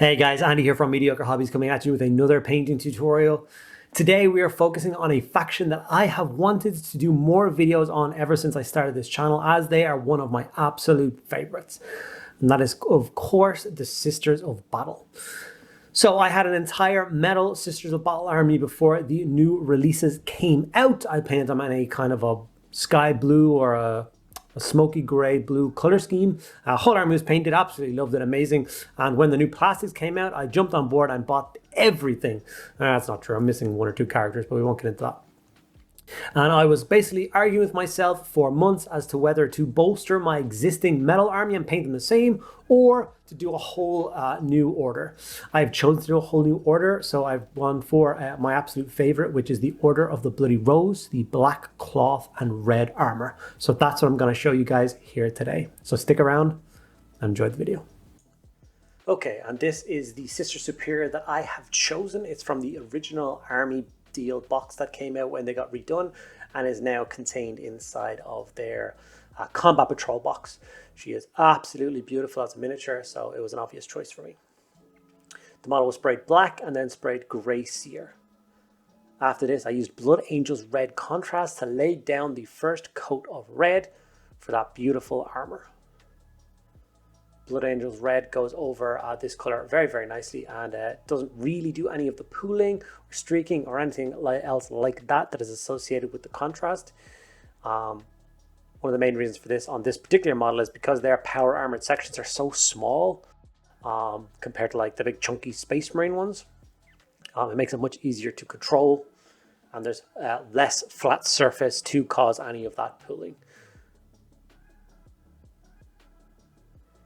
Hey guys, Andy here from Mediocre Hobbies coming at you with another painting tutorial. Today we are focusing on a faction that I have wanted to do more videos on ever since I started this channel, as they are one of my absolute favorites. And that is, of course, the Sisters of Battle. So I had an entire metal Sisters of Battle army before the new releases came out. I painted them in a kind of a sky blue or a smoky grey blue color scheme. Whole army was painted, absolutely loved it, amazing. And when the new plastics came out, I jumped on board and bought everything. That's not true, I'm missing one or two characters, but we won't get into that. And I was basically arguing with myself for months as to whether to bolster my existing metal army and paint them the same, or to do a whole new order. I've chosen to do a whole new order, so I've gone for my absolute favorite, which is the Order of the Bloody Rose, the black cloth and red armor. So that's what I'm going to show you guys here today. So stick around and enjoy the video. Okay, and this is the Sister Superior that I have chosen. It's from the original army deal box that came out when they got redone and is now contained inside of their combat patrol box. She is absolutely beautiful as a miniature, so it was an obvious choice for me. The model was sprayed black and then sprayed grey sear. After this, I used Blood Angel's red contrast to lay down the first coat of red for that beautiful armor. Blood Angel's red goes over this color very, very nicely, and doesn't really do any of the pooling or streaking or anything else like that is associated with the contrast. One of the main reasons for this on this particular model is because their power armored sections are so small compared to like the big chunky Space Marine ones. It makes it much easier to control, and there's less flat surface to cause any of that pooling.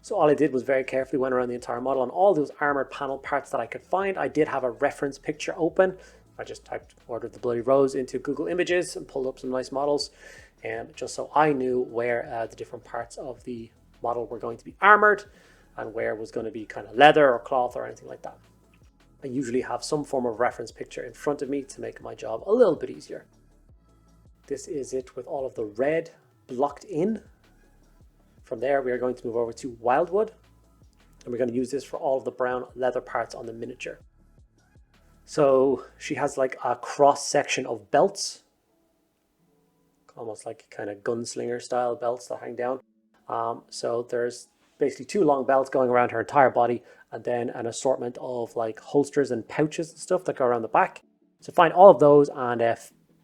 So all I did was very carefully went around the entire model on all those armored panel parts that I could find. I did have a reference picture open. I just typed Order of the Bloody Rose into Google Images and pulled up some nice models, just so I knew where the different parts of the model were going to be armored and where was going to be kind of leather or cloth or anything like that. I usually have some form of reference picture in front of me to make my job a little bit easier. This is it with all of the red blocked in. From there, we are going to move over to Wildwood, and we're going to use this for all of the brown leather parts on the miniature. So she has like a cross section of belts, almost like kind of gunslinger style belts that hang down. So there's basically two long belts going around her entire body, and then an assortment of like holsters and pouches and stuff that go around the back. So find all of those and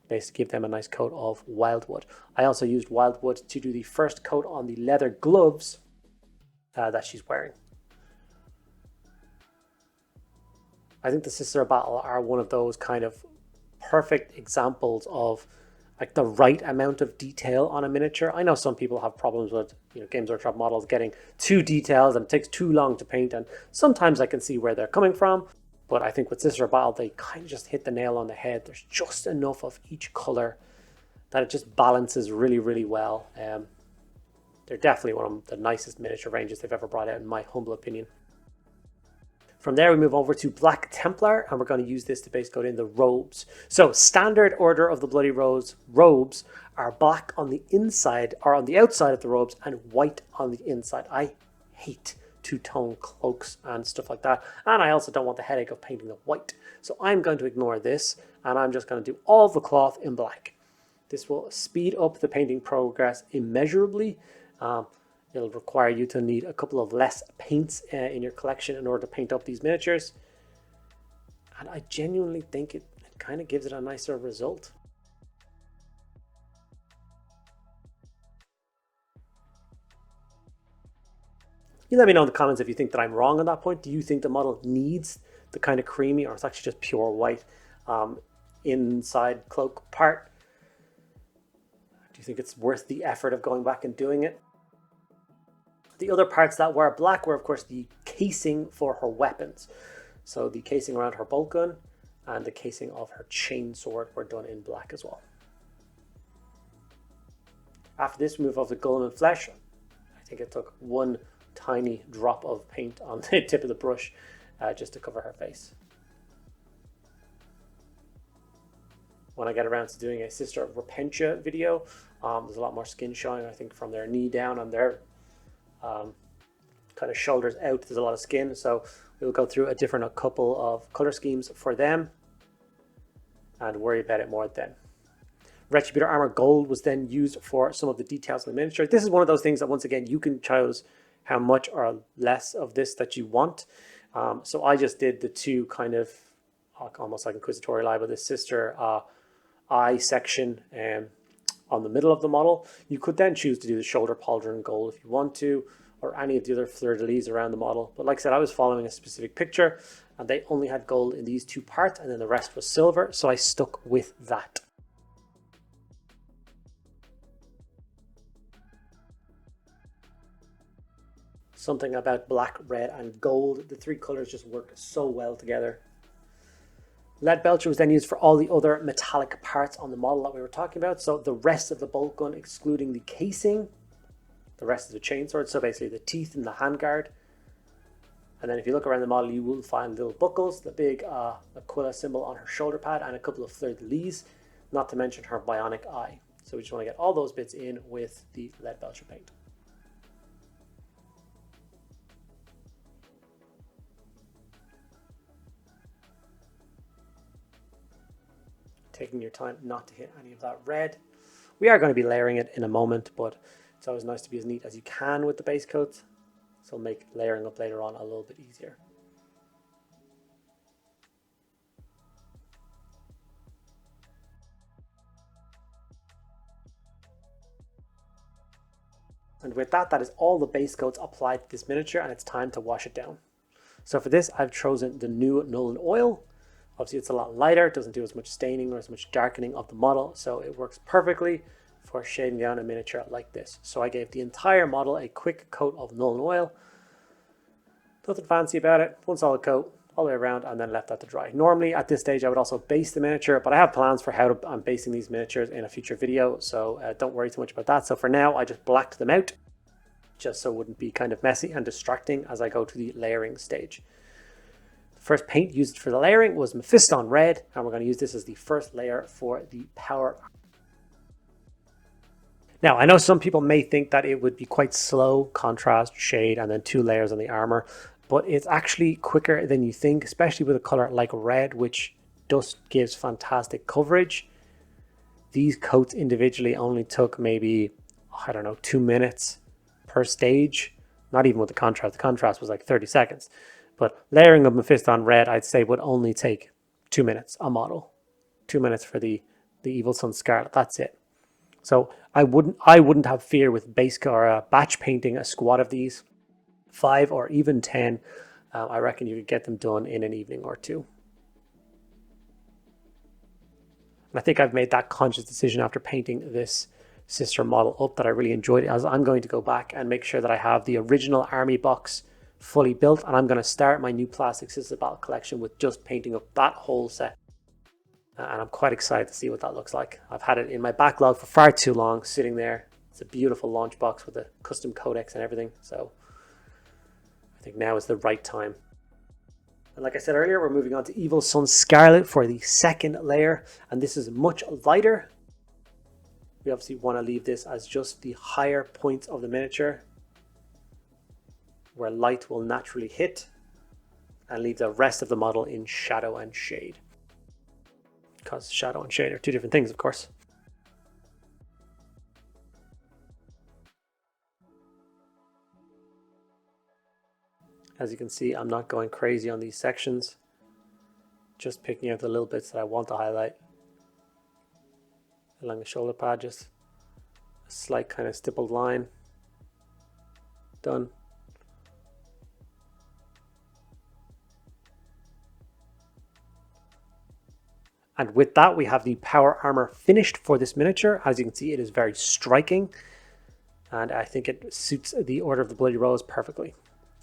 basically give them a nice coat of Wildwood. I also used Wildwood to do the first coat on the leather gloves that she's wearing. I think the Sister of Battle are one of those kind of perfect examples of like the right amount of detail on a miniature. I know some people have problems with Games Workshop models getting too detailed and it takes too long to paint, and sometimes I can see where they're coming from. But I think with Sister of Battle, they kind of just hit the nail on the head. There's just enough of each color that it just balances really, really well. They're definitely one of the nicest miniature ranges they've ever brought out, in my humble opinion. From there, we move over to Black Templar, and we're going to use this to basically go in the robes. So standard Order of the Bloody Rose robes are black on the inside, or on the outside of the robes, and white on the inside. I hate two-tone cloaks and stuff like that, and I also don't want the headache of painting them white, so I'm going to ignore this and I'm just going to do all the cloth in black. This will speed up the painting progress immeasurably. It'll require you to need a couple of less paints in your collection in order to paint up these miniatures, and I genuinely think it kind of gives it a nicer result. You let me know in the comments if you think that I'm wrong on that point. Do you think the model needs the kind of creamy, or it's actually just pure white inside cloak part? Do you think it's worth the effort of going back and doing it? The other parts that were black were, of course, the casing for her weapons. So the casing around her bolt gun and the casing of her chainsword were done in black as well. After this, we move over to Golem and Flesh. I think it took one tiny drop of paint on the tip of the brush just to cover her face. When I get around to doing a Sister of Repentia video, there's a lot more skin showing, I think, from their knee down, and their kind of shoulders out. There's a lot of skin, so We'll go through a couple of color schemes for them and worry about it more then. Retributor armor gold was then used for some of the details of the miniature. This is one of those things that, once again, you can choose how much or less of this that you want. So I just did the two kind of almost like inquisitorial eye, but the sister eye section on the middle of the model. You could then choose to do the shoulder pauldron gold if you want to, or any of the other fleur-de-lis around the model. But like I said, I was following a specific picture and they only had gold in these two parts and then the rest was silver, so I stuck with that. Something about black, red and gold. The three colors just worked so well together. Lead belcher was then used for all the other metallic parts on the model that we were talking about. So the rest of the bolt gun, excluding the casing, the rest of the chainsword, so basically the teeth and the handguard. And then if you look around the model, you will find little buckles, the big Aquila symbol on her shoulder pad, and a couple of fleur-de-lis, not to mention her bionic eye. So we just want to get all those bits in with the lead belcher paint. Taking your time not to hit any of that red. We are going to be layering it in a moment, but it's always nice to be as neat as you can with the base coats. So it'll make layering up later on a little bit easier. And with that, that is all the base coats applied to this miniature, and it's time to wash it down. So for this, I've chosen the new Nuln Oil. Obviously, it's a lot lighter, it doesn't do as much staining or as much darkening of the model, so it works perfectly for shading down a miniature like this. So I gave the entire model a quick coat of Nuln Oil. Nothing fancy about it, one solid coat all the way around, and then left that to dry. Normally at this stage I would also base the miniature, but I have plans for how I'm basing these miniatures in a future video, so don't worry too much about that. So for now I just blacked them out, just so it wouldn't be kind of messy and distracting as I go to the layering stage. The first paint used for the layering was Mephiston Red, and we're going to use this as the first layer for the power. Now, I know some people may think that it would be quite slow, contrast, shade, and then 2 layers on the armor, but it's actually quicker than you think, especially with a color like red, which just gives fantastic coverage. These coats individually only took maybe, I don't know, 2 minutes per stage, not even with the contrast. The contrast was like 30 seconds. But layering of Mephiston Red, I'd say, would only take 2 minutes a model. 2 minutes for the Evil Sun Scarlet, that's it. So I wouldn't have fear with base or batch painting a squad of these. 5 or even 10, I reckon you could get them done in an evening or two. And I think I've made that conscious decision after painting this sister model up that I really enjoyed it, as I'm going to go back and make sure that I have the original army box fully built, and I'm going to start my new plastic Sister Battle collection with just painting up that whole set. And I'm quite excited to see what that looks like. I've had it in my backlog for far too long, sitting there. It's a beautiful launch box with a custom codex and everything, so I think now is the right time. And like I said earlier, we're moving on to Evil Sun Scarlet for the second layer, and this is much lighter. We obviously want to leave this as just the higher points of the miniature, where light will naturally hit, and leave the rest of the model in shadow and shade. Because shadow and shade are 2 different things, of course. As you can see, I'm not going crazy on these sections, just picking out the little bits that I want to highlight. Along the shoulder pad, just a slight kind of stippled line. Done. And with that, we have the power armor finished for this miniature. As you can see, it is very striking, and I think it suits the Order of the Bloody Rose perfectly.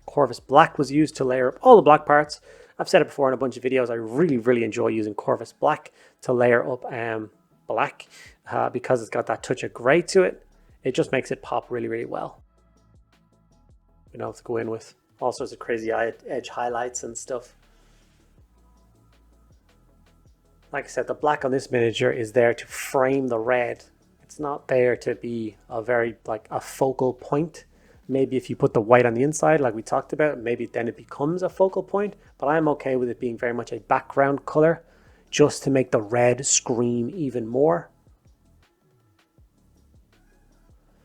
Corvus Black was used to layer up all the black parts. I've said it before in a bunch of videos, I really enjoy using Corvus Black to layer up black because it's got that touch of grey to it. It just makes it pop really well. We don't have to go in with all sorts of crazy edge highlights and stuff. Like I said, the black on this miniature is there to frame the red. It's not there to be a very, like, a focal point. Maybe if you put the white on the inside, like we talked about, maybe then it becomes a focal point, but I'm okay with it being very much a background color just to make the red scream even more.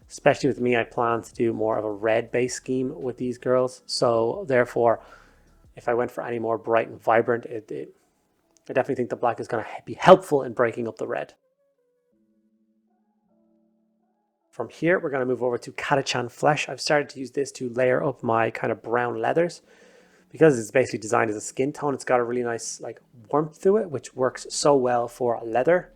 Especially with me, I plan to do more of a red base scheme with these girls. So therefore, if I went for any more bright and vibrant, I definitely think the black is going to be helpful in breaking up the red. From here, we're going to move over to Catachan Flesh. I've started to use this to layer up my kind of brown leathers. Because it's basically designed as a skin tone, it's got a really nice like warmth to it, which works so well for leather.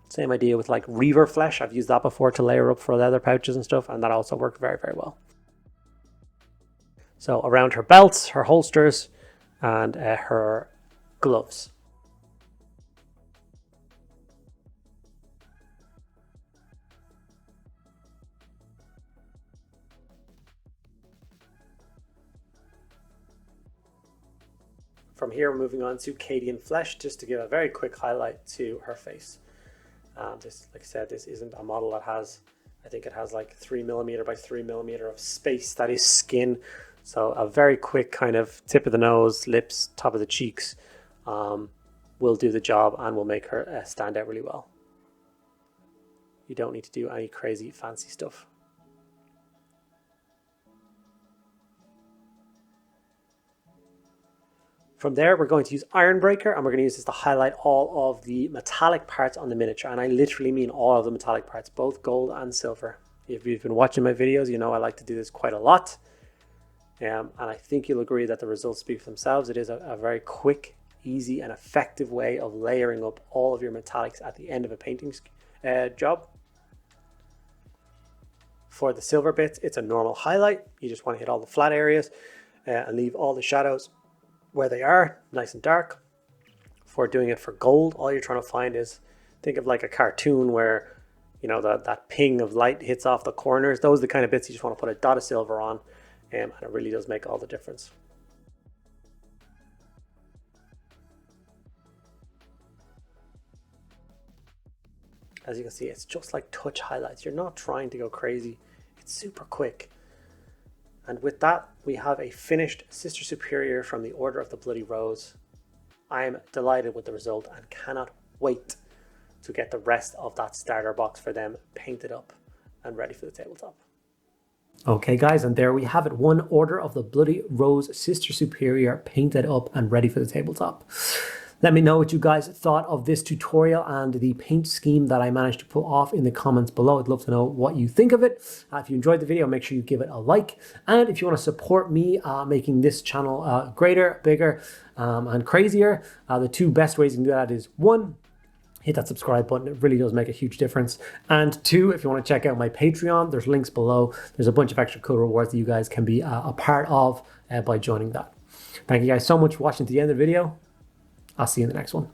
Same idea with like Reaver Flesh. I've used that before to layer up for leather pouches and stuff, and that also worked very, very well. So around her belts, her holsters, and her gloves. From here, we're moving on to Cadian Flesh, just to give a very quick highlight to her face. This, like I said, this isn't a model that has, I think it has like 3mm by 3mm of space that is skin. So a very quick kind of tip of the nose, lips, top of the cheeks will do the job and will make her stand out really well. You don't need to do any crazy fancy stuff. From there, we're going to use Ironbreaker, and we're going to use this to highlight all of the metallic parts on the miniature. And I literally mean all of the metallic parts, both gold and silver. If you've been watching my videos, you know I like to do this quite a lot. And I think you'll agree that the results speak for themselves. It is a very quick, easy, and effective way of layering up all of your metallics at the end of a painting job. For the silver bits, it's a normal highlight. You just want to hit all the flat areas and leave all the shadows where they are, nice and dark. For doing it for gold, all you're trying to find is, think of like a cartoon where, you know, that ping of light hits off the corners. Those are the kind of bits you just want to put a dot of silver on, and it really does make all the difference. As you can see, it's just like touch highlights. You're not trying to go crazy. It's super quick. And with that, we have a finished Sister Superior from the Order of the Bloody Rose. I am delighted with the result and cannot wait to get the rest of that starter box for them painted up and ready for the tabletop. Okay guys, and there we have it. One Order of the Bloody Rose Sister Superior painted up and ready for the tabletop. Let me know what you guys thought of this tutorial and the paint scheme that I managed to pull off in the comments below. I'd love to know what you think of it. If you enjoyed the video, make sure you give it a like. And if you want to support me making this channel greater, bigger, and crazier, the two best ways you can do that is, one, hit that subscribe button. It really does make a huge difference. And two, if you want to check out my Patreon, there's links below. There's a bunch of extra cool rewards that you guys can be a part of by joining that. Thank you guys so much for watching to the end of the video. I'll see you in the next one.